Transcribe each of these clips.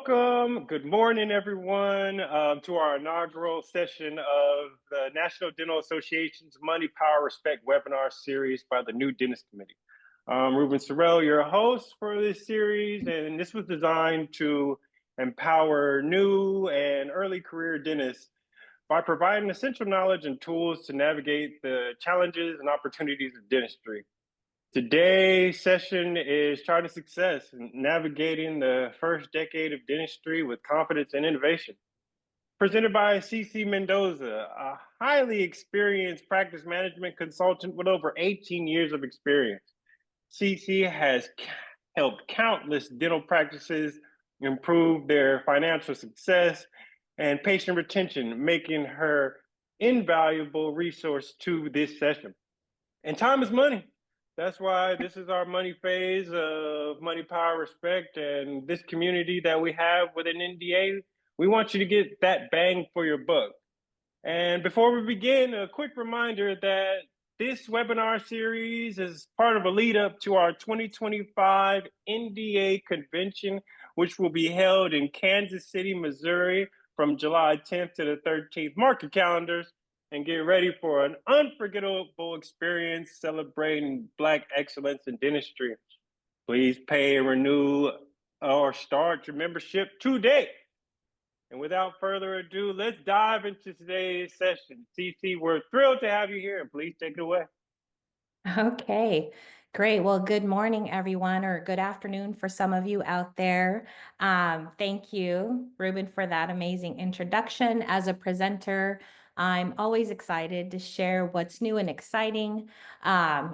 Welcome. Good morning, everyone, to our inaugural session of the National Dental Association's Money, Power, Respect webinar series by the New Dentist Committee. I'm Ruben Sorrell, your host for this series, and this was designed to empower new and early career dentists by providing essential knowledge and tools to navigate the challenges and opportunities of dentistry. Today's session is Charting Success and Navigating the First Decade of Dentistry with Confidence and Innovation. Presented by CC Mendoza, a highly experienced practice management consultant with over 18 years of experience. CC has helped countless dental practices improve their financial success and patient retention, making her invaluable resource to this session. And time is money. That's why this is our money phase of Money, Power, Respect, and this community that we have with an NDA. We want you to get that bang for your buck. And before we begin, a quick reminder that this webinar series is part of a lead up to our 2025 NDA convention, which will be held in Kansas City, Missouri from July 10th to the 13th. Mark your calendars and get ready for an unforgettable experience celebrating Black excellence in dentistry. Please pay, renew, or start your membership today. And without further ado, let's dive into today's session. CC, we're thrilled to have you here, and please take it away. Okay, great. Well, good morning, everyone, or good afternoon for some of you out there. Thank you, Ruben, for that amazing introduction. As a presenter, I'm always excited to share what's new and exciting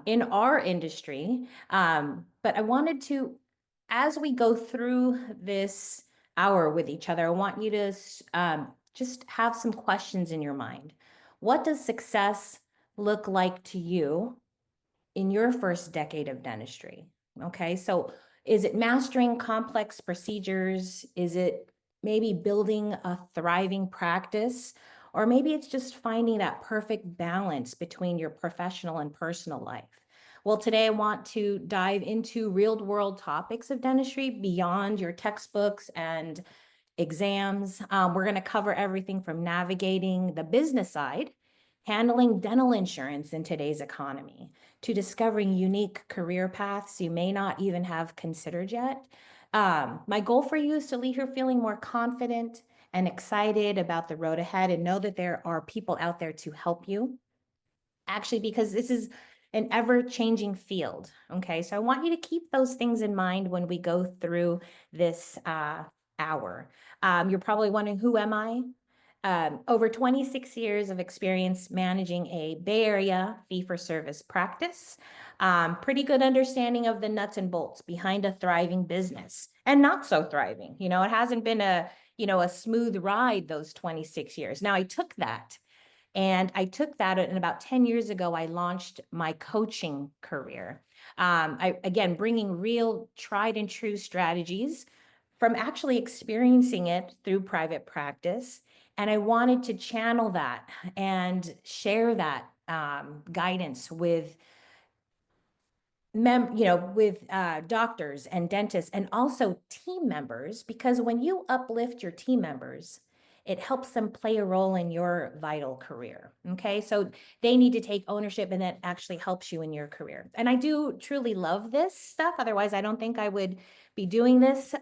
in our industry. But I wanted to, as we go through this hour with each other, I want you to just have some questions in your mind. What does success look like to you in your first decade of dentistry? Okay, so is it mastering complex procedures? Is it maybe building a thriving practice? Or maybe it's just finding that perfect balance between your professional and personal life. Well, today I want to dive into real world topics of dentistry beyond your textbooks and exams. We're going to cover everything from navigating the business side, handling dental insurance in today's economy, to discovering unique career paths you may not even have considered yet. My goal for you is to leave here feeling more confident and excited about the road ahead, and know that there are people out there to help you. Actually, because this is an ever-changing field. Okay, so I want you to keep those things in mind when we go through this hour. You're probably wondering, who am I? Over 26 years of experience managing a Bay Area fee-for-service practice. Pretty good understanding of the nuts and bolts behind a thriving business, and not so thriving. You know, it hasn't been a smooth ride those 26 years. Now, I took that, and about 10 years ago, I launched my coaching career. Again, bringing real tried and true strategies from actually experiencing it through private practice. And I wanted to channel that and share that guidance with doctors and dentists, and also team members, because when you uplift your team members, it helps them play a role in your vital career. Okay, so they need to take ownership, and that actually helps you in your career. And I do truly love this stuff. Otherwise, I don't think I would be doing this.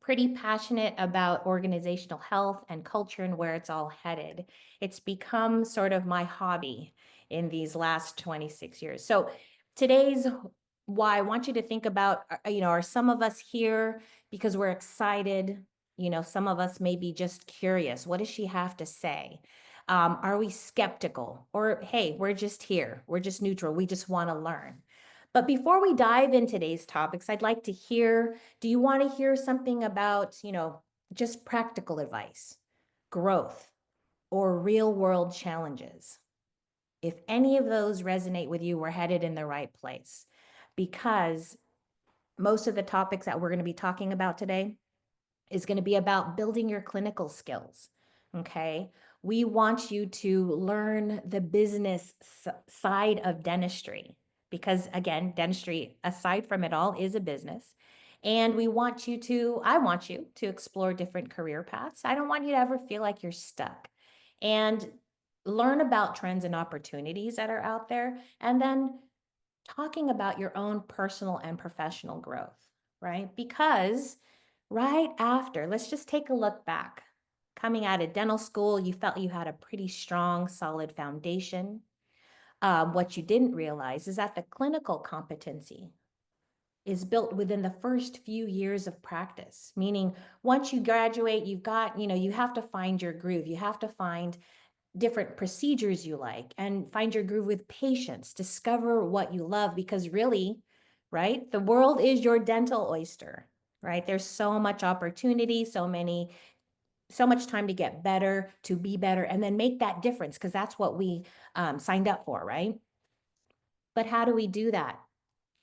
Pretty passionate about organizational health and culture and where it's all headed. It's become sort of my hobby in these last 26 years. So today's why I want you to think about, are some of us here because we're excited? Some of us may be just curious. What does she have to say? Are we skeptical? Or, hey, we're just here. We're just neutral. We just want to learn. But before we dive into today's topics, I'd like to hear, do you want to hear something about, just practical advice, growth, or real world challenges? If any of those resonate with you, we're headed in the right place, because most of the topics that we're going to be talking about today is going to be about building your clinical skills. Okay. We want you to learn the business side of dentistry, because again, dentistry, aside from it all, is a business. And I want you to explore different career paths. I don't want you to ever feel like you're stuck. And learn about trends and opportunities that are out there. And then talking about your own personal and professional growth, right? Because right after, let's just take a look back. Coming out of dental school, you felt you had a pretty strong, solid foundation. What you didn't realize is that the clinical competency is built within the first few years of practice, meaning once you graduate, you have to find your groove. You have to find different procedures you like and find your groove with patients, discover what you love, because really, right, the world is your dental oyster, right? There's so much opportunity, so much time to get better, to be better, and then make that difference, because that's what we signed up for, right? But how do we do that?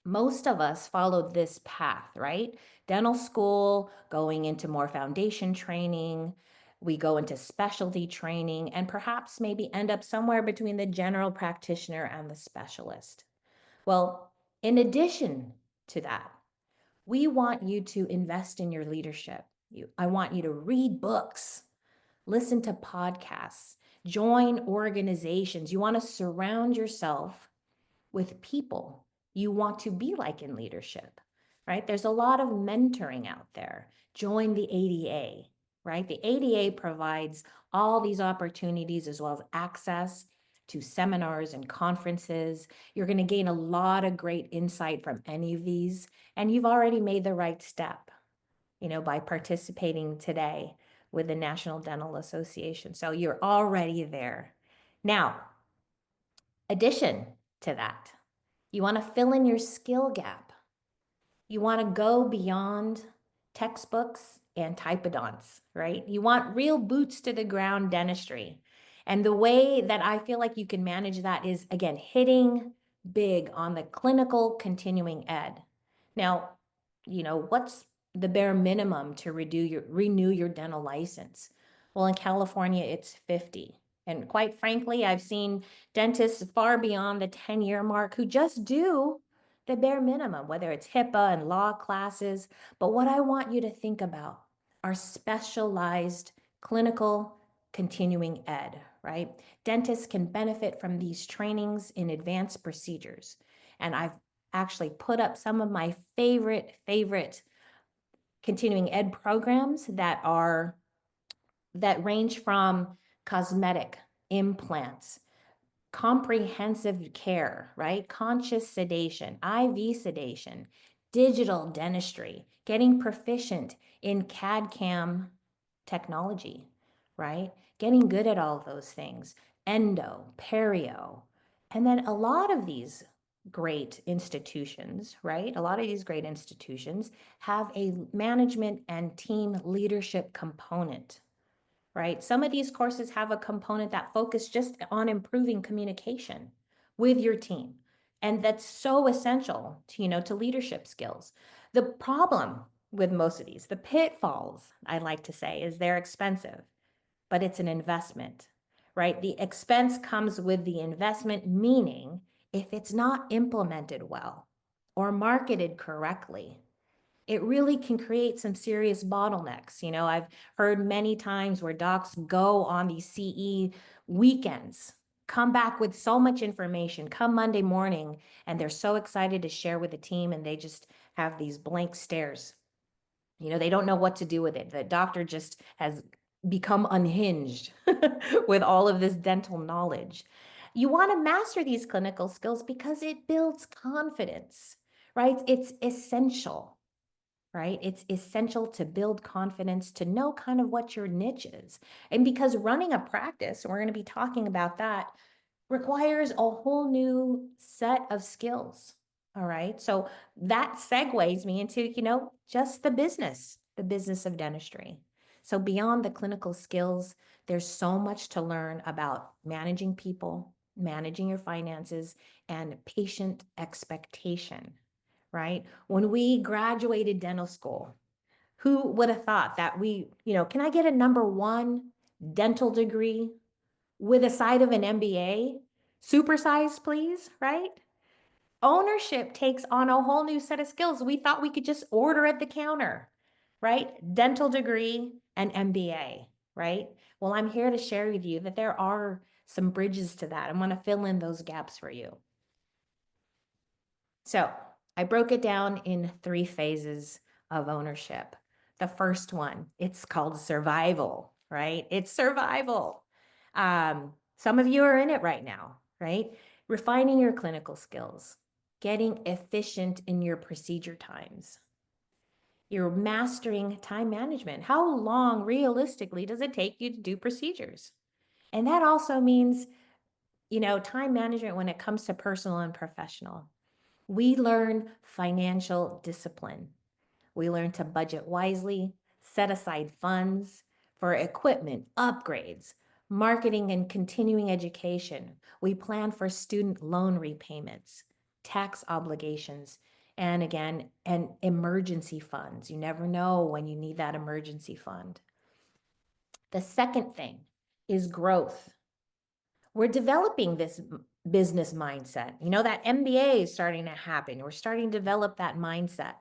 Most of us followed this path, right? Dental school, going into more foundation training, we go into specialty training, and perhaps maybe end up somewhere between the general practitioner and the specialist. Well, in addition to that, we want you to invest in your leadership. I want you to read books, listen to podcasts, join organizations. You want to surround yourself with people you want to be like in leadership, right? There's a lot of mentoring out there. Join the ADA, right? The ADA provides all these opportunities as well as access to seminars and conferences. You're going to gain a lot of great insight from any of these, and you've already made the right step, by participating today with the National Dental Association. So you're already there. Now, addition to that, you want to fill in your skill gap. You want to go beyond textbooks and typodonts, right? You want real boots to the ground dentistry. And the way that I feel like you can manage that is, again, hitting big on the clinical continuing ed. Now, what's the bare minimum to renew your dental license? Well, in California, it's 50. And quite frankly, I've seen dentists far beyond the 10-year mark who just do the bare minimum, whether it's HIPAA and law classes. But what I want you to think about are specialized clinical continuing ed, right? Dentists can benefit from these trainings in advanced procedures. And I've actually put up some of my favorite continuing ed programs that range from cosmetic implants, comprehensive care, right? Conscious sedation, IV sedation, digital dentistry, getting proficient in CAD/CAM technology, right? Getting good at all of those things, endo, perio. And then a lot of these great institutions, right? A lot of these great institutions have a management and team leadership component, right? Some of these courses have a component that focus just on improving communication with your team. And that's so essential to leadership skills. The problem with most of these, the pitfalls, I like to say, is they're expensive, but it's an investment, right? The expense comes with the investment, meaning if it's not implemented well or marketed correctly, it really can create some serious bottlenecks. I've heard many times where docs go on these CE weekends, come back with so much information, come Monday morning, and they're so excited to share with the team, and they just have these blank stares. They don't know what to do with it. The doctor just has become unhinged with all of this dental knowledge. You want to master these clinical skills because it builds confidence, right? It's essential, right? It's essential to build confidence, to know kind of what your niche is. And because running a practice, we're going to be talking about that, requires a whole new set of skills. All right. So that segues me into, just the business of dentistry. So beyond the clinical skills, there's so much to learn about managing people, managing your finances, and patient expectation, right? When we graduated dental school, who would have thought that can I get a number 1 dental degree with a side of an MBA? Supersize, please, right? Ownership takes on a whole new set of skills. We thought we could just order at the counter, right? Dental degree and MBA, right? Well, I'm here to share with you that there are some bridges to that. I'm going to fill in those gaps for you. So I broke it down in 3 phases of ownership. The first one, it's called survival, right? It's survival. Some of you are in it right now, right? Refining your clinical skills, getting efficient in your procedure times. You're mastering time management. How long realistically does it take you to do procedures? And that also means, time management when it comes to personal and professional. We learn financial discipline. We learn to budget wisely, set aside funds for equipment, upgrades, marketing and continuing education. We plan for student loan repayments, tax obligations, and again, and emergency funds. You never know when you need that emergency fund. The second thing is growth. We're developing this business mindset. That MBA is starting to happen. We're starting to develop that mindset.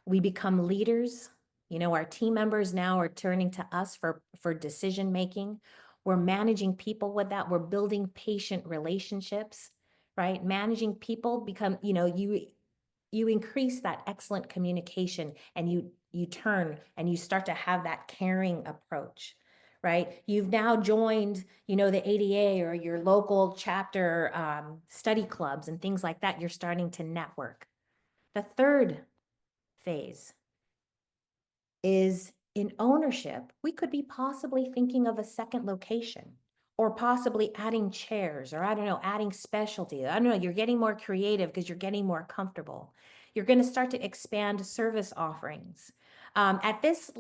We become leaders. Our team members now are turning to us for decision making. We're managing people with that. We're building patient relationships, right? Managing people become, you increase that excellent communication, and you turn and you start to have that caring approach, right? You've now joined, the ADA or your local chapter study clubs and things like that. You're starting to network. The third phase is in ownership. We could be possibly thinking of a second location, or possibly adding chairs, or I don't know, adding specialty. I don't know, you're getting more creative because you're getting more comfortable. You're going to start to expand service offerings. At this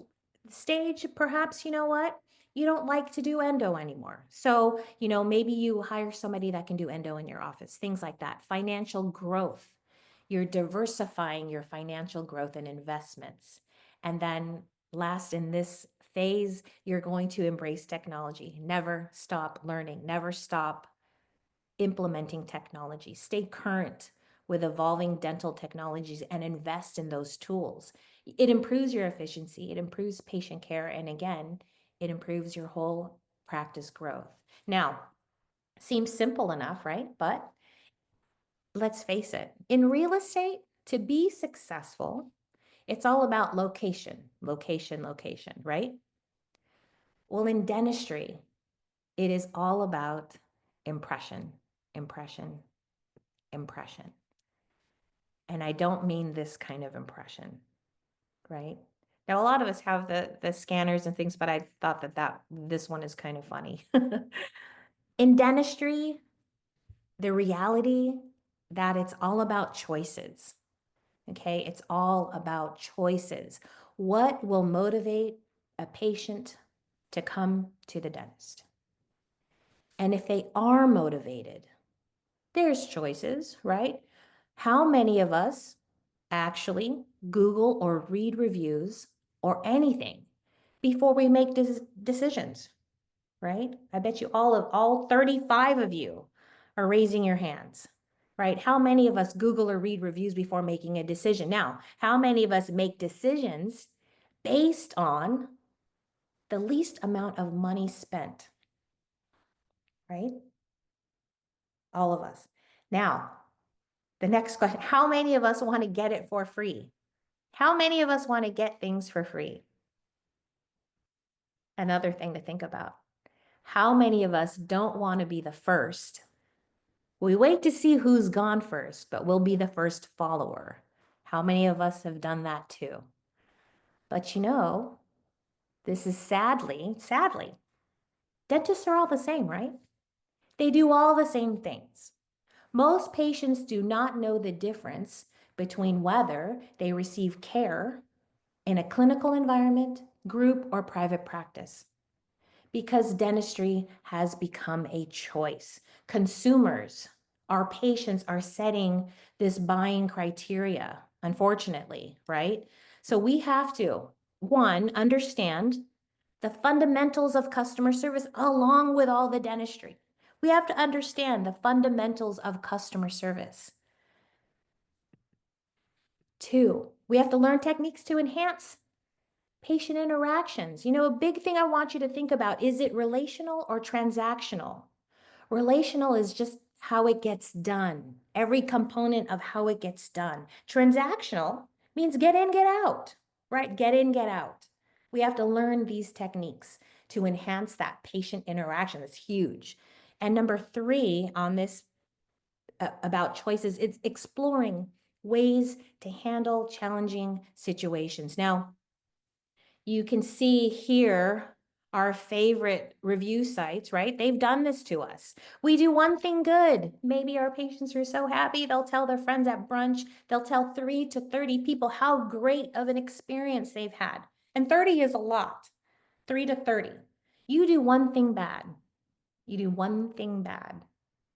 stage, perhaps, you don't like to do endo anymore. So, maybe you hire somebody that can do endo in your office, things like that. Financial growth. You're diversifying your financial growth and investments. And then last in this phase, you're going to embrace technology. Never stop learning, never stop implementing technology. Stay current with evolving dental technologies and invest in those tools. It improves your efficiency, it improves patient care, and again, it improves your whole practice growth. Now, seems simple enough, right? But let's face it, in real estate, to be successful, it's all about location, location, location, right? Well, in dentistry, it is all about impression, impression, impression. And I don't mean this kind of impression, right? Now, a lot of us have the scanners and things, but I thought that this one is kind of funny. In dentistry, the reality that it's all about choices. Okay, it's all about choices. What will motivate a patient to come to the dentist? And if they are motivated, there's choices, right? How many of us actually Google or read reviews or anything before we make decisions, right? I bet you all 35 of you are raising your hands, right? How many of us Google or read reviews before making a decision? Now, how many of us make decisions based on the least amount of money spent, right? All of us. Now, the next question, how many of us want to get it for free? How many of us want to get things for free? Another thing to think about. How many of us don't want to be the first? We wait to see who's gone first, but we'll be the first follower. How many of us have done that too? But this is sadly, dentists are all the same, right? They do all the same things. Most patients do not know the difference between whether they receive care in a clinical environment, group, or private practice, because dentistry has become a choice. Consumers, our patients, are setting this buying criteria, unfortunately, right? So we have to, one, understand the fundamentals of customer service along with all the dentistry. We have to understand the fundamentals of customer service. Two, we have to learn techniques to enhance patient interactions. A big thing I want you to think about, is it relational or transactional? Relational is just how it gets done, every component of how it gets done. Transactional means get in, get out, right? Get in, get out. We have to learn these techniques to enhance that patient interaction. That's huge. And number three on this about choices, it's exploring ways to handle challenging situations. Now, you can see here our favorite review sites, right? They've done this to us. We do one thing good. Maybe our patients are so happy, they'll tell their friends at brunch, they'll tell 3 to 30 people how great of an experience they've had. And 30 is a lot, 3 to 30. You do one thing bad. You do one thing bad.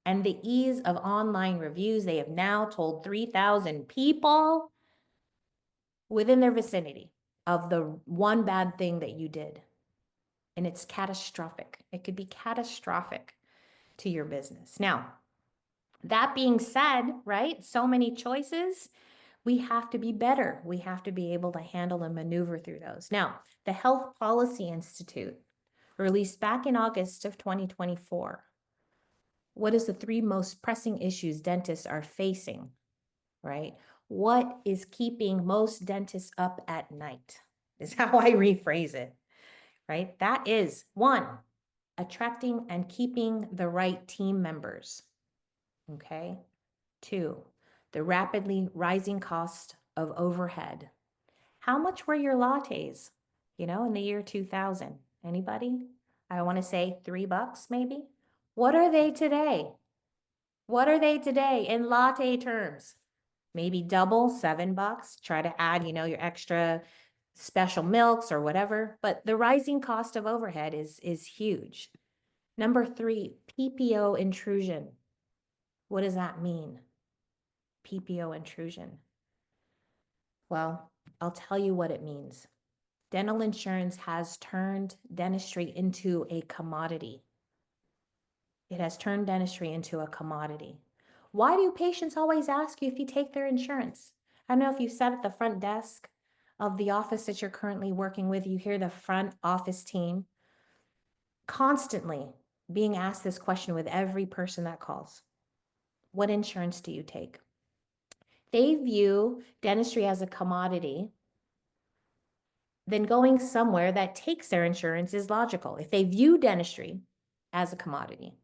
And the ease of online reviews, they have now told 3,000 people within their vicinity of the one bad thing that you did. And it's catastrophic. It could be catastrophic to your business. Now, that being said, right, so many choices, we have to be better. We have to be able to handle and maneuver through those. Now, the Health Policy Institute released back in August of 2024, what is the 3 most pressing issues dentists are facing, right? What is keeping most dentists up at night is how I rephrase it, right? That is 1, attracting and keeping the right team members, okay? 2, the rapidly rising cost of overhead. How much were your lattes, in the year 2000? Anybody? I want to say $3 maybe. What are they today? What are they today in latte terms? Maybe double, $7. Try to add, your extra special milks or whatever. But the rising cost of overhead is huge. Number 3, PPO intrusion. What does that mean? PPO intrusion. Well, I'll tell you what it means. Dental insurance has turned dentistry into a commodity. It has turned dentistry into a commodity. Why do patients always ask you if you take their insurance? I don't know if you sat at the front desk of the office that you're currently working with, you hear the front office team constantly being asked this question with every person that calls. What insurance do you take? They view dentistry as a commodity, then going somewhere that takes their insurance is logical. If they view dentistry as a commodity,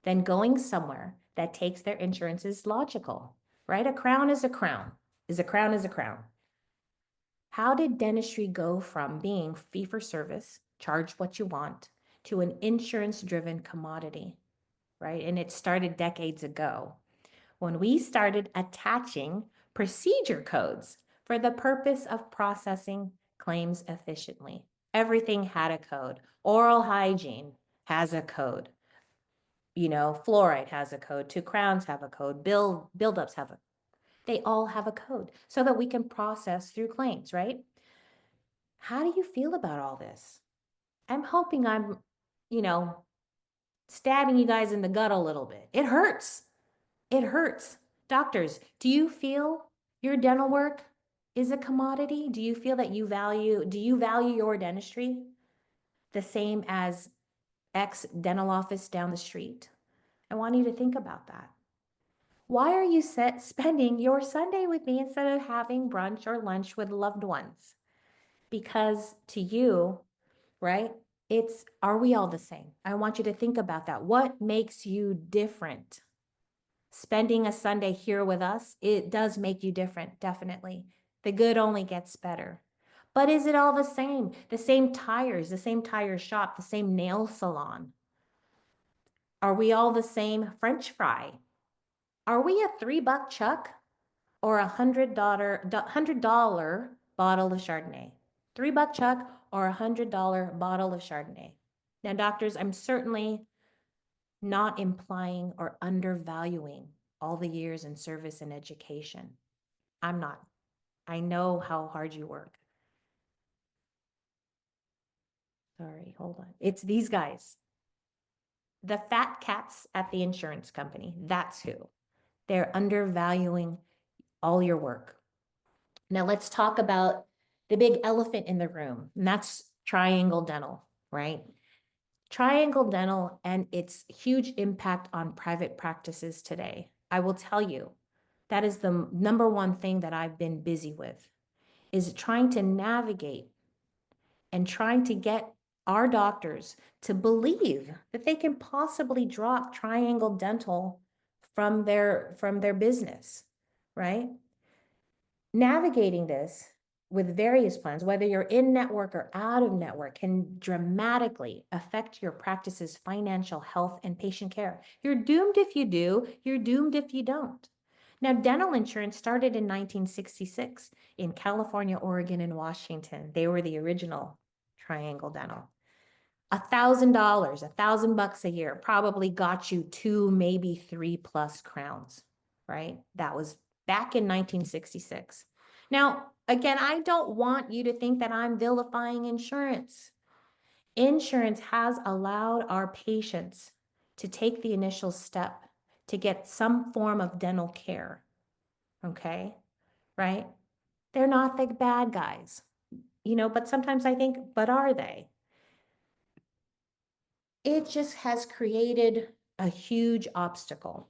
then going somewhere that takes their insurance is logical, right? A crown is a crown, is a crown is a crown. How did dentistry go from being fee-for-service, charge what you want, to an insurance-driven commodity, right? And it started decades ago when we started attaching procedure codes for the purpose of processing claims efficiently. Everything had a code. Oral hygiene has a code. Fluoride has a code. 2 crowns have a code. Buildups have a. They all have a code so that we can process through claims, right? How do you feel about all this? I'm hoping I'm, you know, stabbing you guys in the gut a little bit. It hurts. It hurts. Doctors, do you feel your dental work is a commodity? Do you feel that do you value your dentistry the same as X dental office down the street? I want you to think about that. Why are you spending your Sunday with me instead of having brunch or lunch with loved ones? Because to you, right, are we all the same? I want you to think about that. What makes you different? Spending a Sunday here with us, it does make you different, definitely. The good only gets better. But is it all the same? The same tires, the same tire shop, the same nail salon? Are we all the same French fry? Are we a $3 chuck or $100 bottle of Chardonnay? $3 chuck or $100 bottle of Chardonnay? Now, doctors, I'm certainly not implying or undervaluing all the years in service and education. I'm not. I know how hard you work. Sorry, hold on. It's these guys. The fat cats at the insurance company. That's who. They're undervaluing all your work. Now let's talk about the big elephant in the room, and that's Triangle Dental, right? Triangle Dental and its huge impact on private practices today. I will tell you, that is the number one thing that I've been busy with, is trying to navigate and trying to get our doctors to believe that they can possibly drop Triangle Dental from their business, right? Navigating this with various plans, whether you're in network or out of network, can dramatically affect your practice's financial health and patient care. You're doomed if you do, you're doomed if you don't. Now, dental insurance started in 1966 in California, Oregon, and Washington. They were the original Triangle Dental. $1,000, $1,000 a year probably got you 2, maybe 3+ crowns, right? That was back in 1966. Now, again, I don't want you to think that I'm vilifying insurance. Insurance has allowed our patients to take the initial step to get some form of dental care, okay? Right? They're not the bad guys, but sometimes I think, but are they? It just has created a huge obstacle.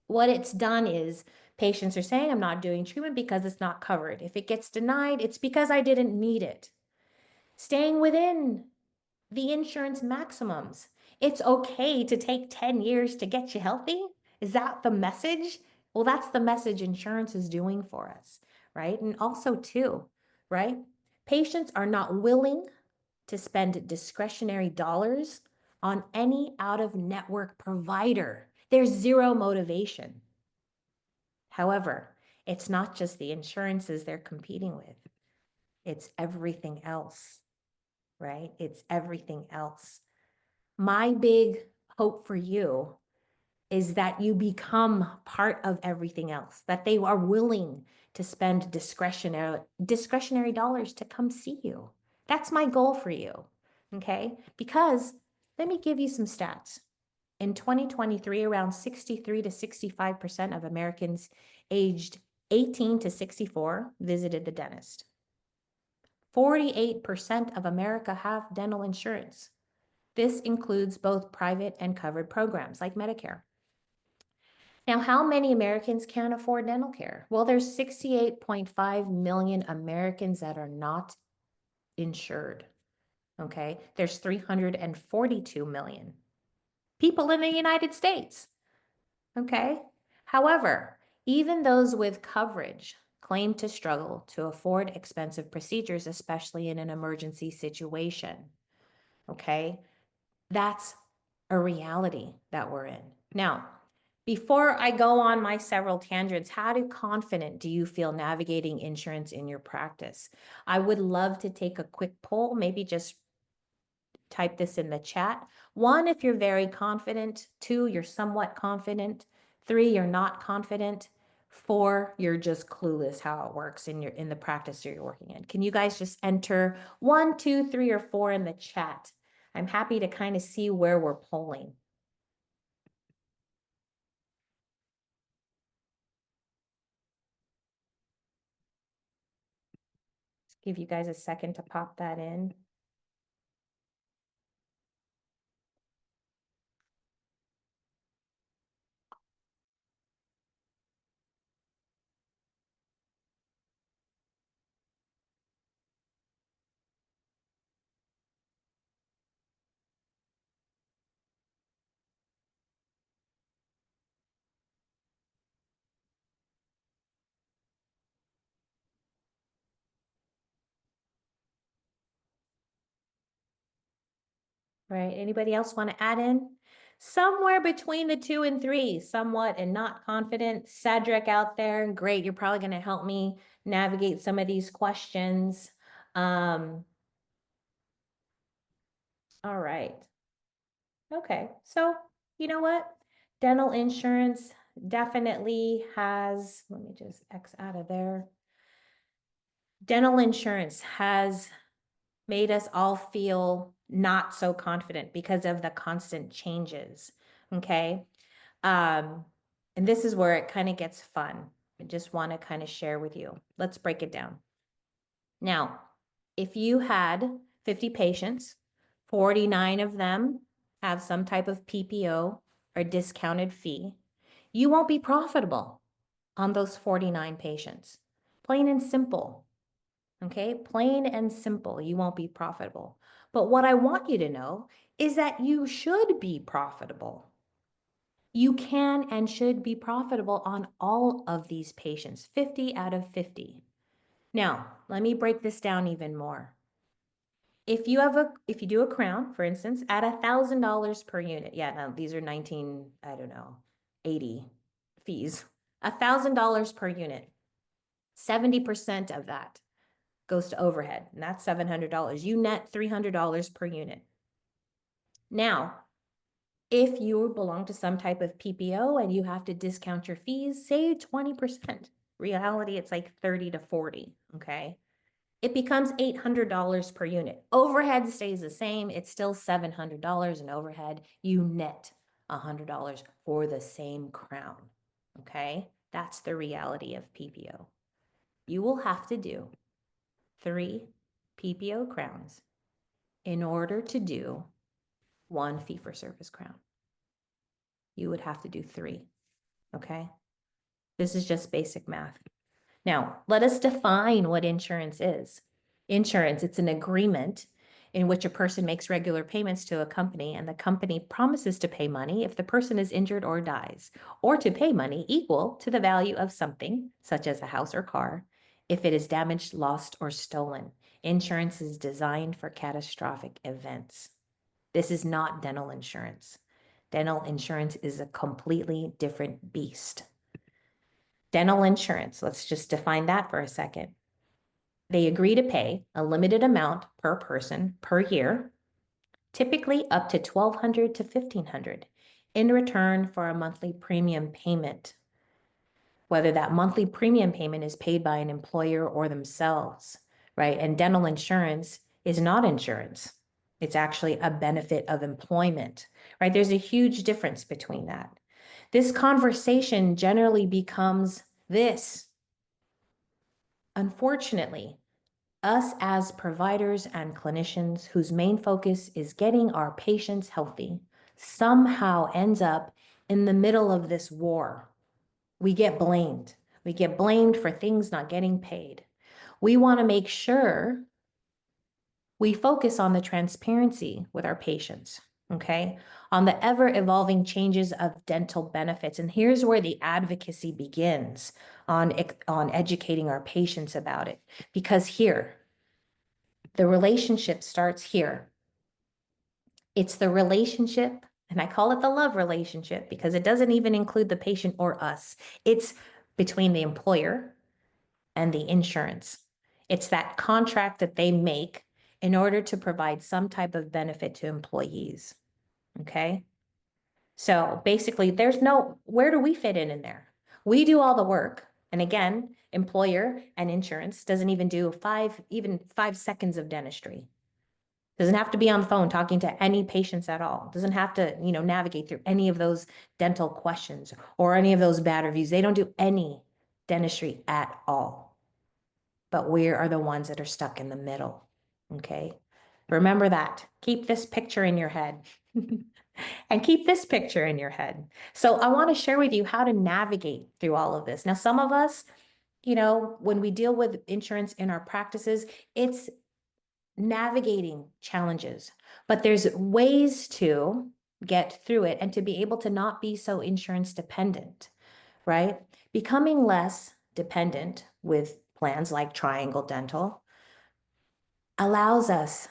What it's done is patients are saying, I'm not doing treatment because it's not covered. If it gets denied, it's because I didn't need it. Staying within the insurance maximums. It's okay to take 10 years to get you healthy. Is that the message? Well, that's the message insurance is doing for us, right? And also, too, right? Patients are not willing to spend discretionary dollars on any out-of-network provider. There's zero motivation. However, it's not just the insurances they're competing with. It's everything else, right? It's everything else. My big hope for you is that you become part of everything else, that they are willing to spend discretionary dollars to come see you. That's my goal for you, okay? Because let me give you some stats. In 2023, around 63 to 65% of Americans aged 18 to 64 visited the dentist. 48% of America have dental insurance. This includes both private and covered programs like Medicare. Now, how many Americans can afford dental care? Well, there's 68.5 million Americans that are not insured, okay? There's 342 million people in the United States, okay? However, even those with coverage claim to struggle to afford expensive procedures, especially in an emergency situation, okay? That's a reality that we're in. Now, before I go on my several tangents, how confident do you feel navigating insurance in your practice? I would love to take a quick poll, maybe just type this in the chat. 1, if you're very confident. 2, you're somewhat confident. 3, you're not confident. 4, you're just clueless how it works in the practice you're working in. Can you guys just enter 1, 2, 3, or 4 in the chat? I'm happy to kind of see where we're polling. Just give you guys a second to pop that in. Right, anybody else want to add in? Somewhere between the 2 and 3, somewhat and not confident. Cedric out there, great, you're probably going to help me navigate some of these questions. All right. Okay, so you know what? Dental insurance definitely has, let me just X out of there. Dental insurance has made us all feel not so confident because of the constant changes, okay? And this is where it kind of gets fun. I just want to kind of share with you. Let's break it down. Now, if you had 50 patients, 49 of them have some type of PPO or discounted fee, you won't be profitable on those 49 patients. Plain and simple. Okay, plain and simple, you won't be profitable. But what I want you to know is that you should be profitable. You can and should be profitable on all of these patients, 50 out of 50. Now, let me break this down even more. If you do a crown, for instance, at $1,000 per unit, yeah, now these are 80 fees, $1,000 per unit, 70% of that goes to overhead, and that's $700. You net $300 per unit. Now, if you belong to some type of PPO and you have to discount your fees, say 20%. Reality, it's like 30 to 40, okay? It becomes $800 per unit. Overhead stays the same. It's still $700 in overhead. You net $100 for the same crown, okay? That's the reality of PPO. You will have to do 3 PPO crowns in order to do 1 fee-for-service crown. You would have to do 3, okay? This is just basic math. Now, let us define what insurance is. Insurance, it's an agreement in which a person makes regular payments to a company, and the company promises to pay money if the person is injured or dies, or to pay money equal to the value of something, such as a house or car, if it is damaged, lost, or stolen. Insurance is designed for catastrophic events. This is not dental insurance. Dental insurance is a completely different beast. Dental insurance, let's just define that for a second. They agree to pay a limited amount per person per year, typically up to $1,200 to $1,500, in return for a monthly premium payment, whether that monthly premium payment is paid by an employer or themselves, right? And dental insurance is not insurance. It's actually a benefit of employment, right? There's a huge difference between that. This conversation generally becomes this. Unfortunately, us as providers and clinicians whose main focus is getting our patients healthy somehow ends up in the middle of this war. We get blamed. We get blamed for things not getting paid. We want to make sure we focus on the transparency with our patients, okay? On the ever evolving changes of dental benefits. And here's where the advocacy begins on educating our patients about it. Because here, the relationship starts here. It's the relationship, and I call it the love relationship because it doesn't even include the patient or us. It's between the employer and the insurance. It's that contract that they make in order to provide some type of benefit to employees, okay? So basically, where do we fit in there? We do all the work. And again, employer and insurance doesn't even do even 5 seconds of dentistry. Doesn't have to be on the phone talking to any patients at all. Doesn't have to, navigate through any of those dental questions or any of those bad reviews. They don't do any dentistry at all. But we are the ones that are stuck in the middle, okay? Remember that. Keep this picture in your head. And keep this picture in your head. So I want to share with you how to navigate through all of this. Now, some of us, when we deal with insurance in our practices, it's navigating challenges, but there's ways to get through it and to be able to not be so insurance dependent, right? Becoming less dependent with plans like Triangle Dental allows us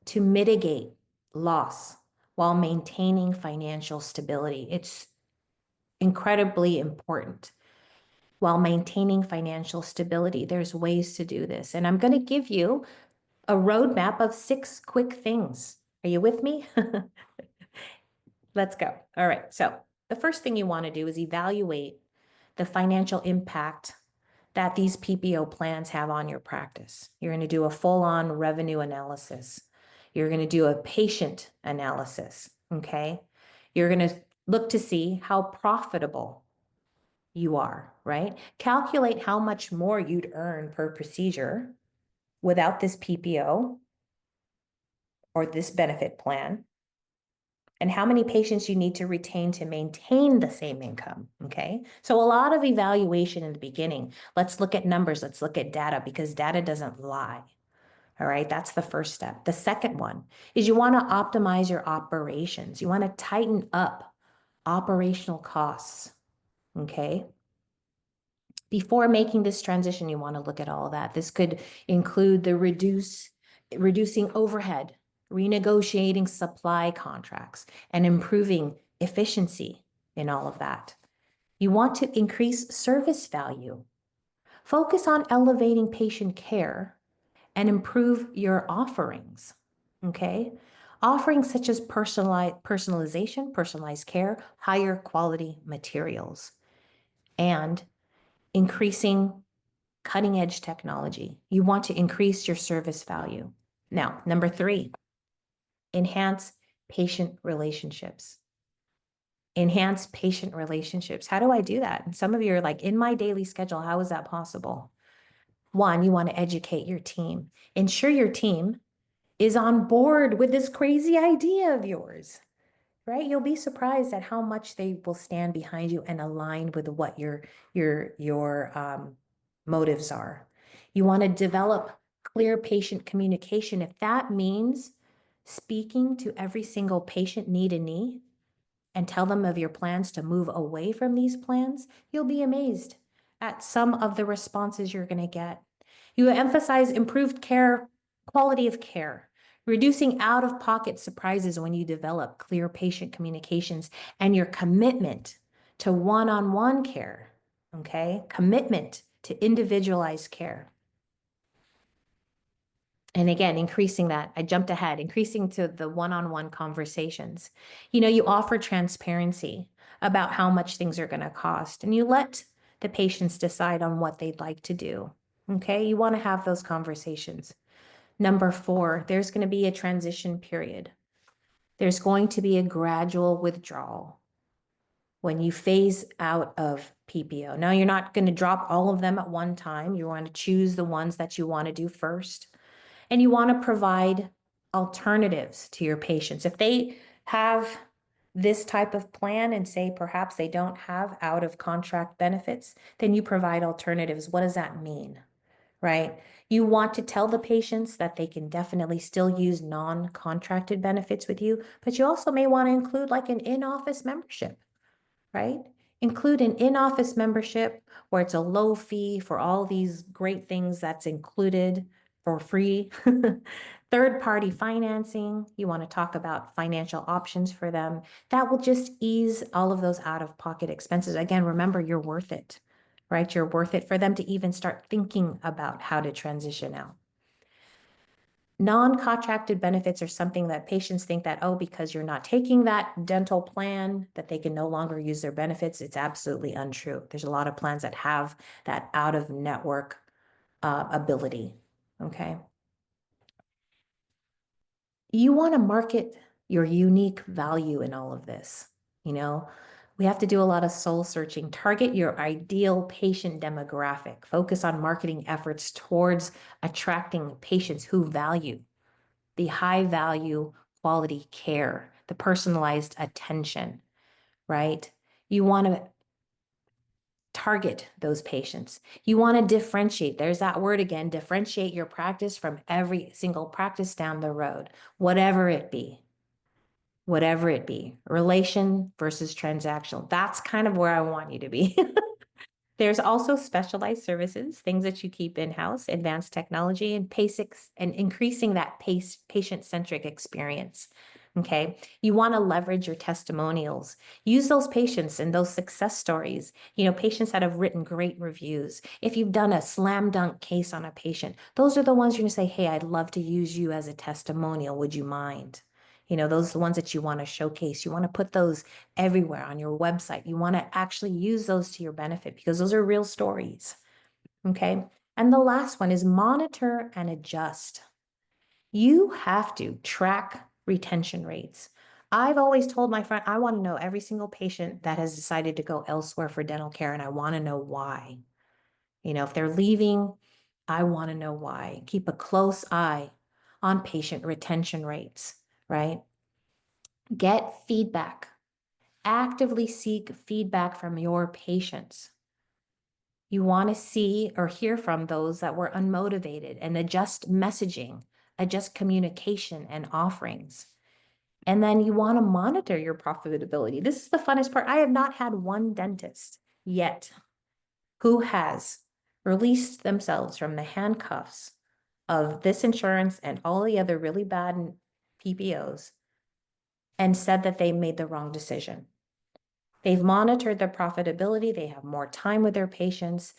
to mitigate loss while maintaining financial stability. It's incredibly important. While maintaining financial stability, there's ways to do this. And I'm going to give you a roadmap of 6 quick things. Are you with me? Let's go. All right. So the first thing you want to do is evaluate the financial impact that these PPO plans have on your practice. You're going to do a full-on revenue analysis. You're going to do a patient analysis, okay? You're going to look to see how profitable you are, right? Calculate how much more you'd earn per procedure without this PPO or this benefit plan, and how many patients you need to retain to maintain the same income, okay? So a lot of evaluation in the beginning. Let's look at numbers, let's look at data, because data doesn't lie, all right? That's the first step. The second one is you wanna optimize your operations. You wanna tighten up operational costs, okay? Before making this transition, you wanna look at all of that. This could include the reducing overhead, renegotiating supply contracts, and improving efficiency in all of that. You want to increase service value. Focus on elevating patient care and improve your offerings, okay? Offerings such as personalization, personalized care, higher quality materials, and increasing cutting edge technology. You want to increase your service value. Now, number 3, enhance patient relationships. Enhance patient relationships. How do I do that? And some of you are like, in my daily schedule, how is that possible? One, you want to educate your team. Ensure your team is on board with this crazy idea of yours, right? You'll be surprised at how much they will stand behind you and align with what your motives are. You want to develop clear patient communication. If that means speaking to every single patient need and need, and tell them of your plans to move away from these plans, you'll be amazed at some of the responses you're going to get. You emphasize improved care, quality of care, reducing out-of-pocket surprises when you develop clear patient communications, and your commitment to one-on-one care, okay? Commitment to individualized care. And again, increasing that, I jumped ahead, increasing to the one-on-one conversations. You offer transparency about how much things are going to cost, and you let the patients decide on what they'd like to do. Okay, you want to have those conversations. Number 4, there's going to be a transition period. There's going to be a gradual withdrawal when you phase out of PPO. Now, you're not going to drop all of them at one time. You want to choose the ones that you want to do first. And you want to provide alternatives to your patients. If they have this type of plan and say perhaps they don't have out of contract benefits, then you provide alternatives. What does that mean, right? You want to tell the patients that they can definitely still use non-contracted benefits with you, but you also may want to include like an in-office membership, right? Include an in-office membership where it's a low fee for all these great things that's included for free. Third-party financing, you want to talk about financial options for them. That will just ease all of those out-of-pocket expenses. Again, remember, you're worth it, right? You're worth it for them to even start thinking about how to transition out. Non-contracted benefits are something that patients think that, oh, because you're not taking that dental plan, that they can no longer use their benefits. It's absolutely untrue. There's a lot of plans that have that out-of-network ability, okay? You want to market your unique value in all of this, We have to do a lot of soul searching. Target your ideal patient demographic. Focus on marketing efforts towards attracting patients who value the high value quality care, the personalized attention, right? You want to target those patients. You want to differentiate. There's that word again, differentiate your practice from every single practice down the road, whatever it be. Whatever it be, relation versus transactional. That's kind of where I want you to be. There's also specialized services, things that you keep in-house, advanced technology, and basics, and increasing that patient-centric experience. Okay, you want to leverage your testimonials. Use those patients and those success stories. Patients that have written great reviews. If you've done a slam dunk case on a patient, those are the ones you're going to say, hey, I'd love to use you as a testimonial. Would you mind? Those are the ones that you want to showcase. You want to put those everywhere on your website. You want to actually use those to your benefit because those are real stories. Okay. And the last one is monitor and adjust. You have to track retention rates, I've always told my friend, I want to know every single patient that has decided to go elsewhere for dental care, and I want to know why. If they're leaving, I want to know why. Keep a close eye on patient retention rates, right? Get feedback. Actively seek feedback from your patients. You want to see or hear from those that were unmotivated and adjust messaging, adjust communication and offerings. And then you want to monitor your profitability. This is the funnest part. I have not had one dentist yet who has released themselves from the handcuffs of this insurance and all the other really bad PPOs and said that they made the wrong decision. They've monitored their profitability. They have more time with their patients.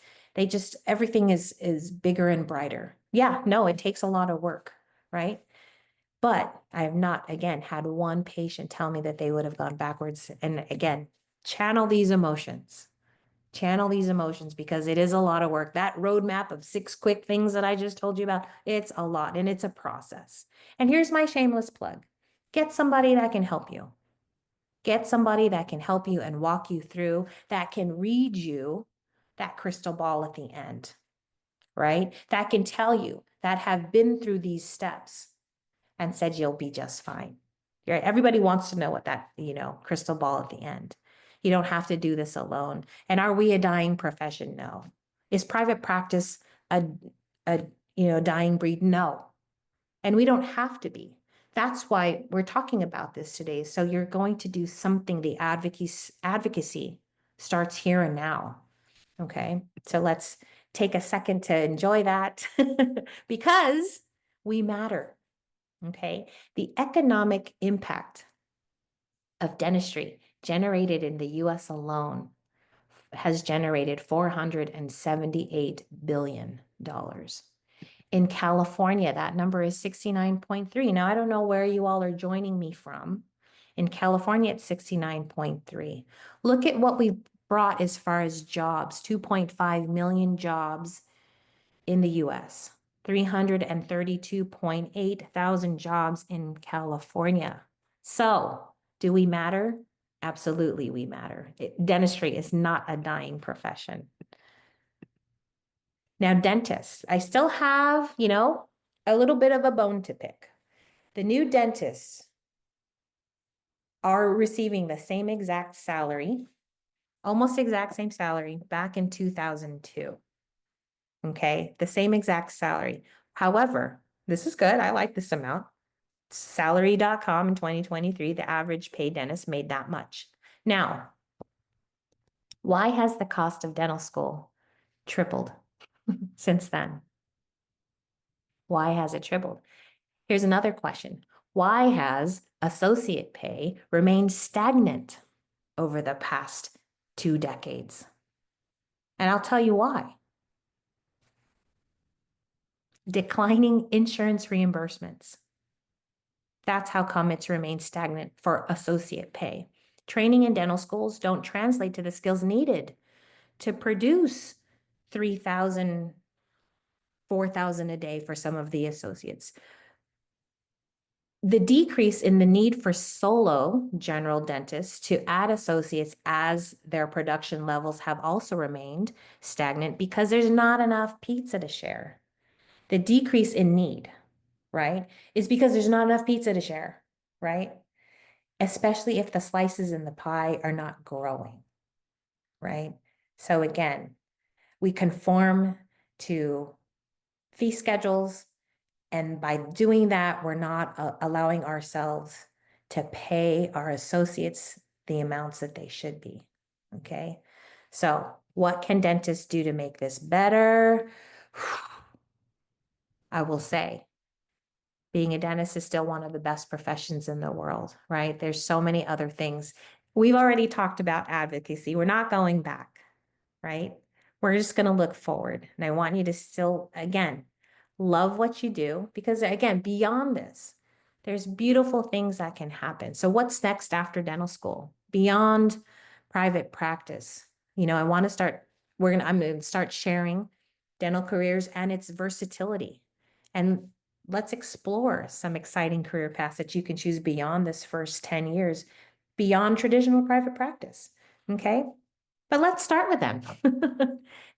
Everything is bigger and brighter. Yeah, no, it takes a lot of work, right? But I have not, again, had one patient tell me that they would have gone backwards. And again, channel these emotions. Channel these emotions because it is a lot of work. That roadmap of 6 quick things that I just told you about, it's a lot and it's a process. And here's my shameless plug. Get somebody that can help you. Get somebody that can help you and walk you through, that can read you that crystal ball at the end, right? That can tell you, that have been through these steps and said you'll be just fine. Right? Everybody wants to know what that, crystal ball at the end. You don't have to do this alone. And are we a dying profession? No. Is private practice a dying breed? No. And we don't have to be. That's why we're talking about this today. So you're going to do something. The advocacy starts here and now. Okay. So let's take a second to enjoy that because we matter. Okay. The economic impact of dentistry generated in the US alone has generated $478 billion. In California, that number is 69.3. Now, I don't know where you all are joining me from. In California, it's 69.3. Look at what we brought as far as jobs, 2.5 million jobs in the US, 332.8 thousand jobs in California. So, do we matter? Absolutely, we matter. Dentistry is not a dying profession. Now, dentists, I still have, a little bit of a bone to pick. The new dentists are receiving the same exact salary, almost exact same salary back in 2002. Okay, the same exact salary. However, this is good. I like this amount. Salary.com in 2023, the average paid dentist made that much. Now, why has the cost of dental school tripled since then? Why has it tripled? Here's another question. Why has associate pay remained stagnant over the past 2 decades? And I'll tell you why. Declining insurance reimbursements. That's how come it's remained stagnant for associate pay. Training in dental schools don't translate to the skills needed to produce 3,000, 4,000 a day for some of the associates. The decrease in the need for solo general dentists to add associates as their production levels have also remained stagnant because there's not enough pizza to share. The decrease in need, right, is because there's not enough pizza to share, right? Especially if the slices in the pie are not growing, right? So again, we conform to fee schedules. And by doing that, we're not allowing ourselves to pay our associates the amounts that they should be. Okay. So what can dentists do to make this better? I will say, being a dentist is still one of the best professions in the world, right? There's so many other things. We've already talked about advocacy. We're not going back, right? We're just going to look forward. And I want you to still, again, love what you do because, again, beyond this, there's beautiful things that can happen. So what's next after dental school? Beyond private practice, I want to start, I'm going to start sharing dental careers and its versatility. And let's explore some exciting career paths that you can choose beyond this first 10 years, beyond traditional private practice. Okay. But let's start with them.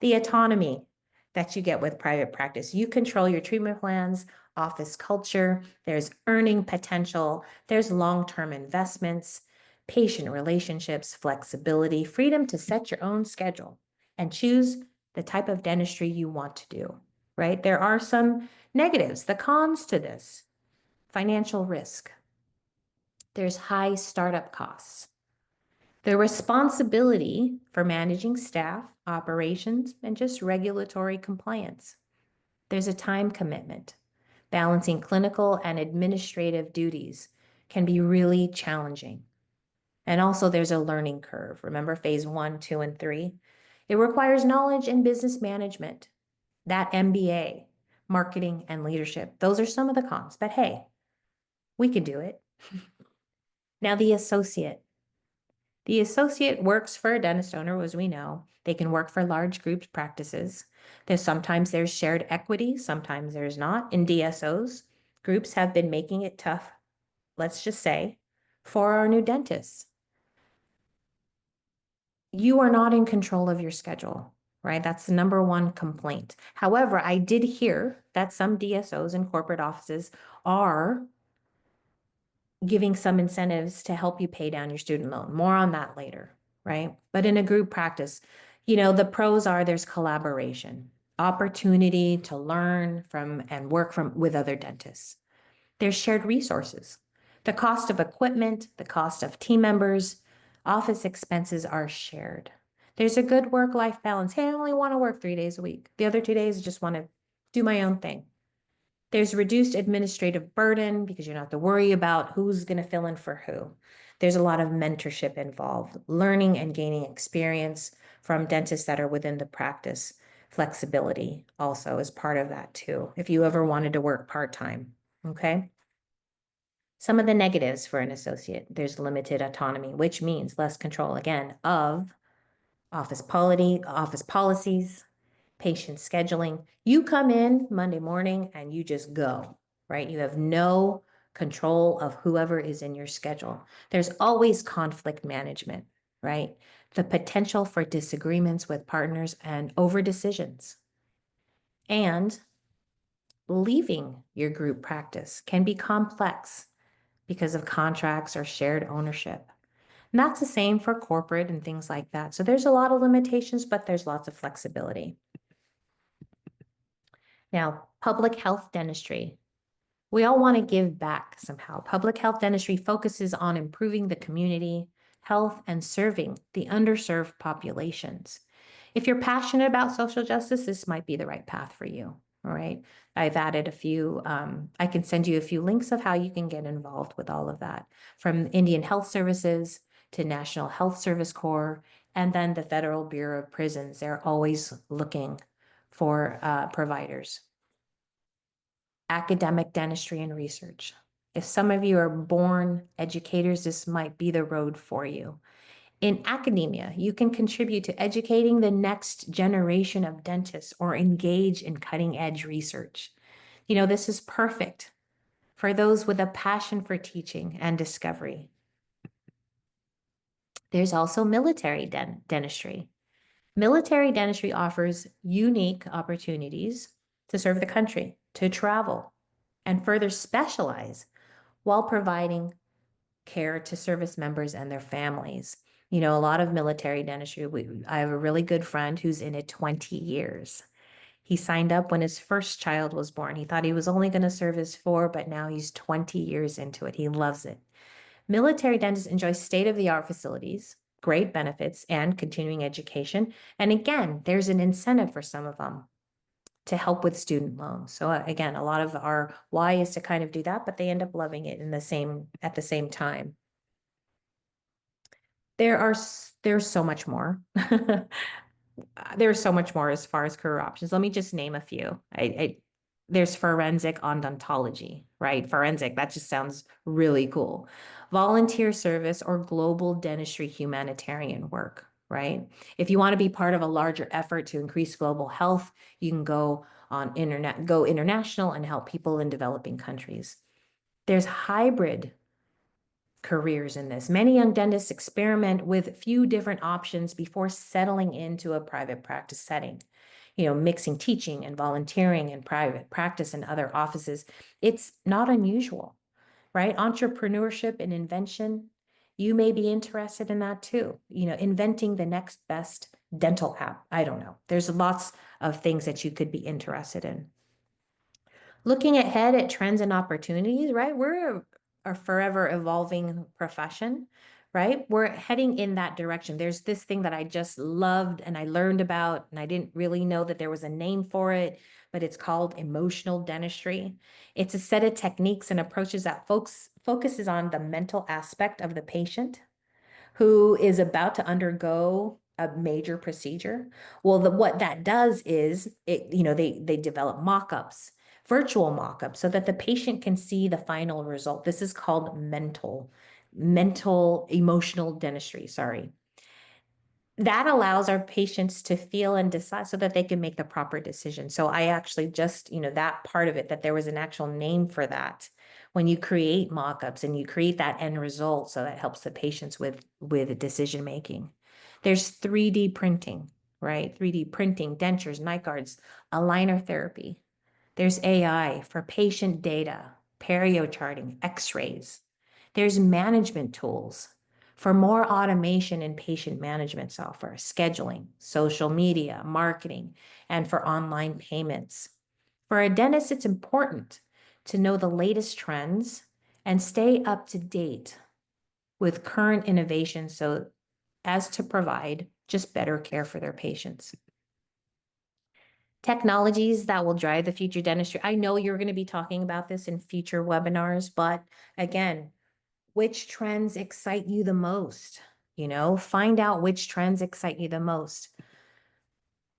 The autonomy that you get with private practice. You control your treatment plans, office culture, there's earning potential, there's long-term investments, patient relationships, flexibility, freedom to set your own schedule and choose the type of dentistry you want to do, right? There are some negatives, the cons to this: financial risk. There's high startup costs. The responsibility for managing staff, operations, and just regulatory compliance. There's a time commitment. Balancing clinical and administrative duties can be really challenging. And also, there's a learning curve. Remember phase 1, 2, and 3? It requires knowledge in business management, that MBA, marketing, and leadership. Those are some of the cons, but hey, we can do it. Now, the associate. The associate works for a dentist owner, as we know. They can work for large group practices. Sometimes there's shared equity, sometimes there's not. In DSOs, groups have been making it tough, let's just say, for our new dentists. You are not in control of your schedule, right? That's the number one complaint. However, I did hear that some DSOs and corporate offices are giving some incentives to help you pay down your student loan. More on that later, right? But in a group practice, the pros are there's collaboration, opportunity to learn from and work with other dentists. There's shared resources. The cost of equipment, the cost of team members, office expenses are shared. There's a good work-life balance. Hey, I only want to work 3 days a week. The other 2 days, I just want to do my own thing. There's reduced administrative burden because you don't have to worry about who's going to fill in for who. There's a lot of mentorship involved, learning and gaining experience from dentists that are within the practice. Flexibility also is part of that too, if you ever wanted to work part-time, okay? Some of the negatives for an associate: there's limited autonomy, which means less control, again, of office policies, patient scheduling. You come in Monday morning and you just go, right? You have no control of whoever is in your schedule. There's always conflict management, right? The potential for disagreements with partners and over decisions. And leaving your group practice can be complex because of contracts or shared ownership. And that's the same for corporate and things like that. So there's a lot of limitations, but there's lots of flexibility. Now, public health dentistry. We all want to give back somehow. Public health dentistry focuses on improving the community health and serving the underserved populations. If you're passionate about social justice, this might be the right path for you. All right. I've added a few, I can send you a few links of how you can get involved with all of that, from Indian Health Services to National Health Service Corps, and then the Federal Bureau of Prisons. They're always looking for providers. Academic dentistry and research. If some of you are born educators, this might be the road for you. In academia, you can contribute to educating the next generation of dentists or engage in cutting-edge research. This is perfect for those with a passion for teaching and discovery. There's also military dentistry. Military dentistry offers unique opportunities to serve the country, to travel, and further specialize while providing care to service members and their families. A lot of military dentistry, I have a really good friend who's in it 20 years. He signed up when his first child was born. He thought he was only going to serve his 4, but now he's 20 years into it. He loves it. Military dentists enjoy state-of-the-art facilities, great benefits, and continuing education. And again, there's an incentive for some of them to help with student loans. So again, a lot of our why is to kind of do that, but they end up loving it at the same time. There's so much more. There's so much more as far as career options. Let me just name a few. There's forensic odontology, right? Forensic, that just sounds really cool. Volunteer service or global dentistry humanitarian work, right? If you want to be part of a larger effort to increase global health, you can go on internet, go international and help people in developing countries. There's hybrid careers in this. Many young dentists experiment with few different options before settling into a private practice setting. Mixing teaching and volunteering and private practice in other offices. It's not unusual, right? Entrepreneurship and invention, you may be interested in that too. Inventing the next best dental app. I don't know. There's lots of things that you could be interested in. Looking ahead at trends and opportunities, right? We're a forever evolving profession, right? We're heading in that direction. There's this thing that I just loved and I learned about, and I didn't really know that there was a name for it, but it's called emotional dentistry. It's a set of techniques and approaches that focuses on the mental aspect of the patient who is about to undergo a major procedure. Well, what that does is they develop mock-ups, virtual mock-ups, so that the patient can see the final result. This is called mental emotional dentistry, sorry. That allows our patients to feel and decide so that they can make the proper decision. So I actually just, that part of it, that there was an actual name for that. When you create mock-ups and you create that end result, so that helps the patients with decision making. There's 3D printing, right? 3D printing, dentures, night guards, aligner therapy. There's AI for patient data, perio charting, x-rays. There's management tools for more automation in patient management software, scheduling, social media, marketing, and for online payments. For a dentist, it's important to know the latest trends and stay up to date with current innovations so as to provide just better care for their patients. Technologies that will drive the future dentistry. I know you're going to be talking about this in future webinars, but again, which trends excite you the most? Find out which trends excite you the most.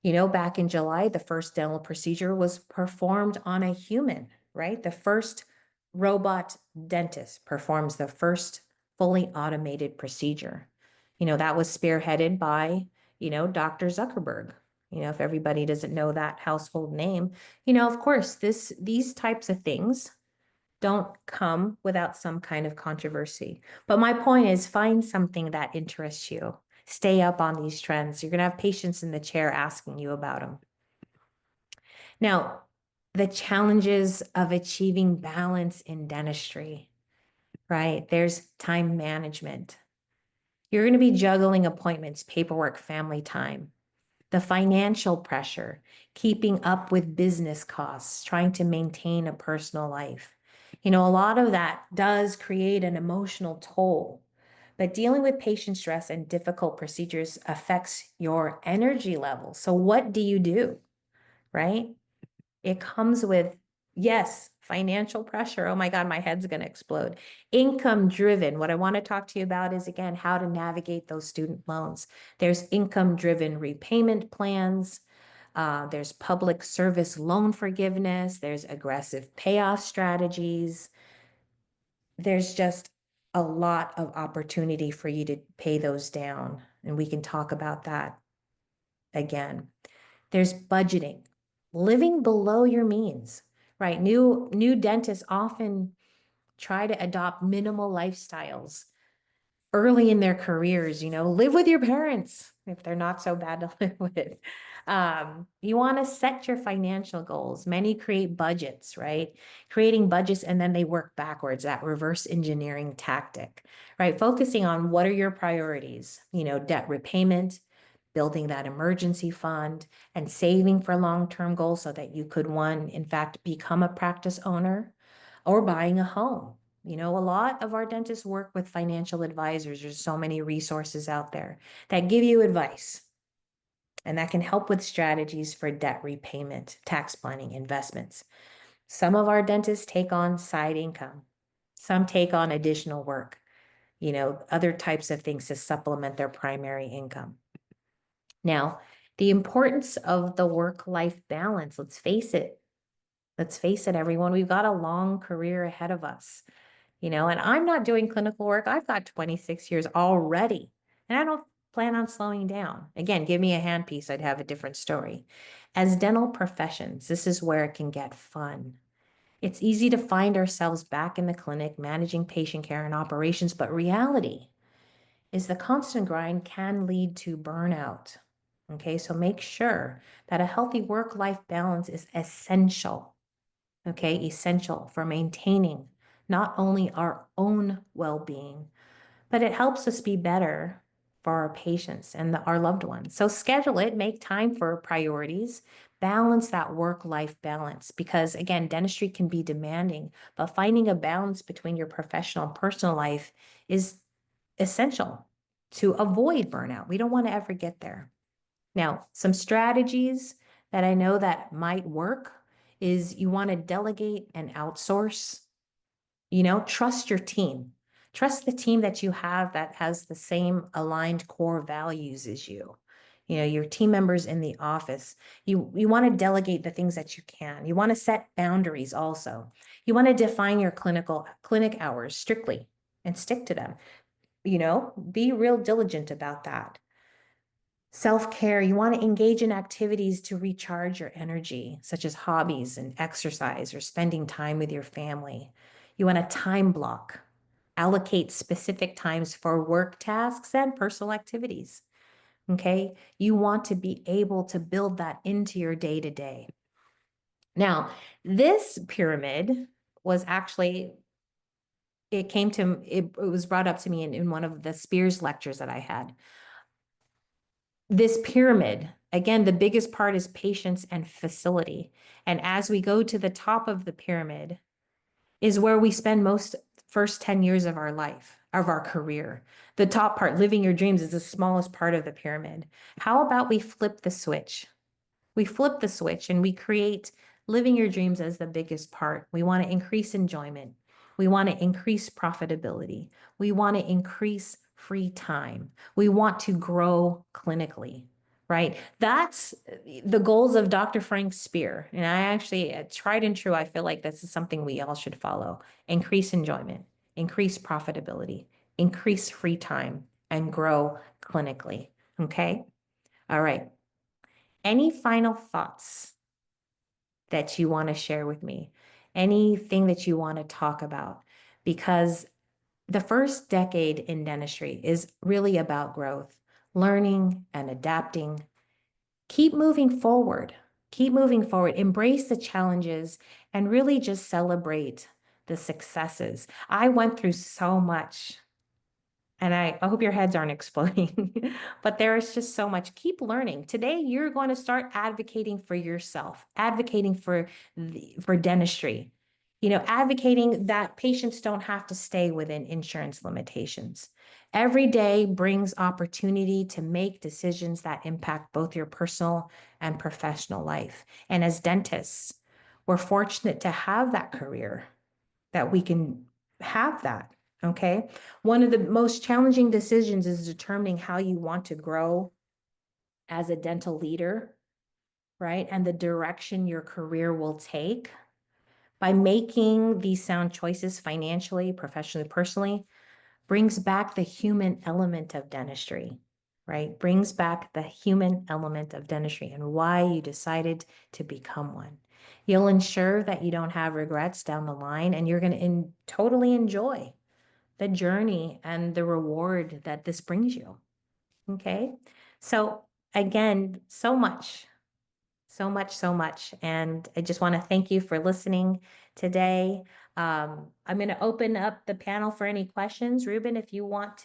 Back in July, the first dental procedure was performed on a human, right? The first robot dentist performs the first fully automated procedure. That was spearheaded by, Dr. Zuckerberg. If everybody doesn't know that household name, of course, these types of things don't come without some kind of controversy. But my point is, find something that interests you. Stay up on these trends. You're going to have patients in the chair asking you about them. Now, the challenges of achieving balance in dentistry, right? There's time management. You're going to be juggling appointments, paperwork, family time. The financial pressure, keeping up with business costs, trying to maintain a personal life. A lot of that does create an emotional toll, but dealing with patient stress and difficult procedures affects your energy level. So what do you do, right? It comes with, yes, financial pressure. Oh my God, my head's going to explode. Income driven. What I want to talk to you about is, again, how to navigate those student loans. There's income driven repayment plans. There's public service loan forgiveness. There's aggressive payoff strategies. There's just a lot of opportunity for you to pay those down. And we can talk about that again. There's budgeting, living below your means, right? New dentists often try to adopt minimal lifestyles early in their careers. Live with your parents if they're not so bad to live with. You want to set your financial goals. Many create budgets, right? Creating budgets and then they work backwards, that reverse engineering tactic, right? Focusing on what are your priorities, debt repayment, building that emergency fund, and saving for long-term goals so that you could, one, in fact, become a practice owner or buying a home. A lot of our dentists work with financial advisors. There's so many resources out there that give you advice and that can help with strategies for debt repayment, tax planning, investments. Some of our dentists take on side income. Some take on additional work, other types of things to supplement their primary income. Now, the importance of the work-life balance, let's face it. Let's face it, everyone, we've got a long career ahead of us. And I'm not doing clinical work. I've got 26 years already, and I don't plan on slowing down. Again, give me a handpiece, I'd have a different story. As dental professions, this is where it can get fun. It's easy to find ourselves back in the clinic managing patient care and operations, but reality is the constant grind can lead to burnout. Okay, so make sure that a healthy work-life balance is essential. Okay, essential for maintaining not only our own well-being, but it helps us be better for our patients and our loved ones. So schedule it, make time for priorities, balance that work-life balance, because again, dentistry can be demanding, but finding a balance between your professional and personal life is essential to avoid burnout. We don't want to ever get there. Now, some strategies that I know that might work is you want to delegate and outsource. Trust your team. Trust the team that you have that has the same aligned core values as you. Your team members in the office. You want to delegate the things that you can. You want to set boundaries also. You want to define your clinic hours strictly and stick to them. Be real diligent about that. Self-care, you want to engage in activities to recharge your energy, such as hobbies and exercise or spending time with your family. You want to time block, allocate specific times for work tasks and personal activities. Okay. You want to be able to build that into your day to day. Now, this pyramid was actually, it was brought up to me in one of the Spears lectures that I had. This pyramid, again, the biggest part is patience and facility. And as we go to the top of the pyramid is where we spend most first 10 years of our life, of our career. The top part, living your dreams, is the smallest part of the pyramid. How about we flip the switch? We flip the switch and we create living your dreams as the biggest part. We want to increase enjoyment. We want to increase profitability. We want to increase free time. We want to grow clinically, right? That's the goals of Dr. Frank Spear. And I actually, tried and true, I feel like this is something we all should follow. Increase enjoyment, increase profitability, increase free time, and grow clinically. Okay? All right. Any final thoughts that you want to share with me? Anything that you want to talk about? Because the first decade in dentistry is really about growth, learning and adapting. Keep moving forward. Keep moving forward. Embrace the challenges and really just celebrate the successes. I went through so much. And I hope your heads aren't exploding, but there is just so much. Keep learning. Today, you're going to start advocating for yourself, advocating for dentistry, advocating that patients don't have to stay within insurance limitations. Every day brings opportunity to make decisions that impact both your personal and professional life. And as dentists, we're fortunate to have that career, that we can have that. Okay. One of the most challenging decisions is determining how you want to grow as a dental leader, right? And the direction your career will take. By making these sound choices financially, professionally, personally, brings back the human element of dentistry, right? Brings back the human element of dentistry and why you decided to become one. You'll ensure that you don't have regrets down the line, and you're going to totally enjoy the journey and the reward that this brings you. Okay. So again, so much, so much, so much. And I just want to thank you for listening today. I'm going to open up the panel for any questions. Ruben, if you want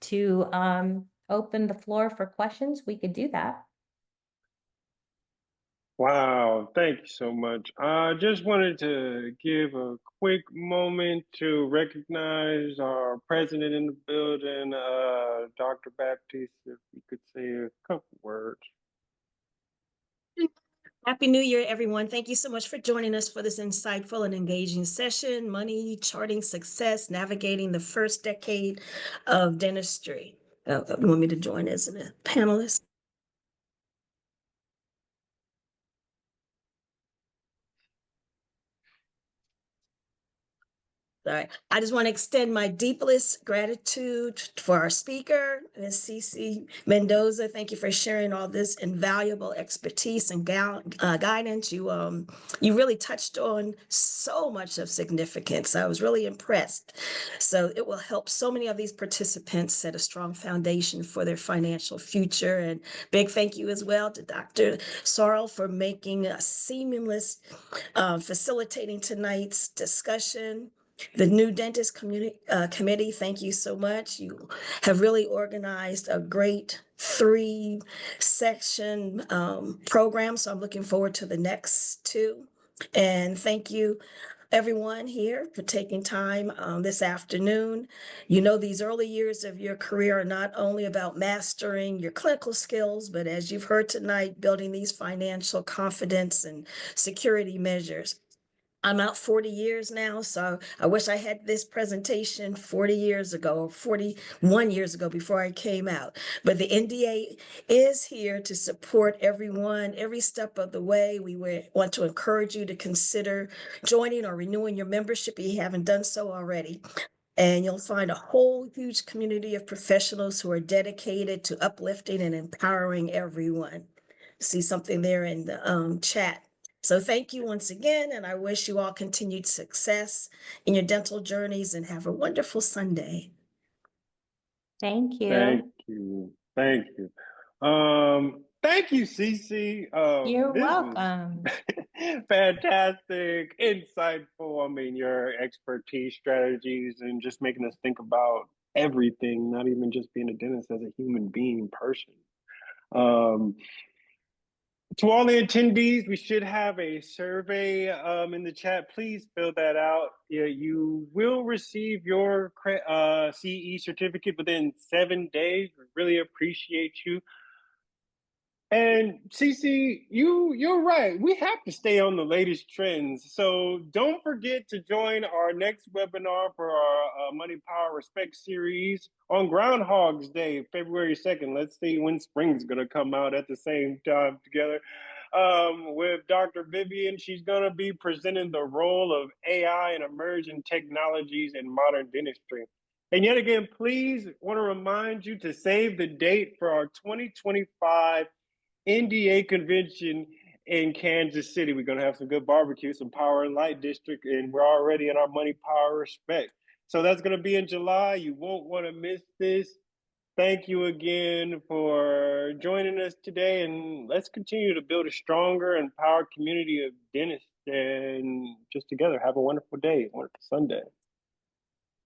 to open the floor for questions, we could do that. Wow, thank you so much. I just wanted to give a quick moment to recognize our president in the building, Dr. Baptiste, if you could say a couple words. Happy New Year, everyone. Thank you so much for joining us for this insightful and engaging session, Money Charting Success, Navigating the First Decade of Dentistry. You want me to join as a panelist? All right. I just want to extend my deepest gratitude for our speaker, Ms. Cece Mendoza. Thank you for sharing all this invaluable expertise and guidance. You really touched on so much of significance. I was really impressed. So it will help so many of these participants set a strong foundation for their financial future. And big thank you as well to Dr. Sorrell for making a seamless facilitating tonight's discussion. The new dentist committee, thank you so much. You have really organized a great 3-section program, so I'm looking forward to the next 2. And thank you, everyone here, for taking time this afternoon. You know, these early years of your career are not only about mastering your clinical skills, but as you've heard tonight, building these financial confidence and security measures. I'm out 40 years now, so I wish I had this presentation 40 years ago, 41 years ago before I came out. But the NDA is here to support everyone every step of the way. We want to encourage you to consider joining or renewing your membership if you haven't done so already. And you'll find a whole huge community of professionals who are dedicated to uplifting and empowering everyone. See something there in the chat. So thank you once again, and I wish you all continued success in your dental journeys and have a wonderful Sunday. Thank Thank you. you. Thank you. Thank you, Cece. You're This welcome. was fantastic, insightful. I mean, your expertise, strategies, and just making us think about everything, not even just being a dentist as a human being person. To all the attendees, we should have a survey in the chat. Please fill that out. Yeah, you will receive your CE certificate within 7 days. We really appreciate you. And Cece, you're right. We have to stay on the latest trends. So don't forget to join our next webinar for our Money, Power, Respect series on Groundhog's Day, February 2nd. Let's see when spring's going to come out at the same time together. With Dr. Vivian, she's going to be presenting the role of AI and emerging technologies in modern dentistry. And yet again, please want to remind you to save the date for our 2025 NDA convention in Kansas City. We're going to have some good barbecue, some Power and Light District, and we're already in our Money, Power, Respect. So that's going to be in July. You won't want to miss this. Thank you again for joining us today, and let's continue to build a stronger and empowered community of dentists and just together have a wonderful day, wonderful Sunday.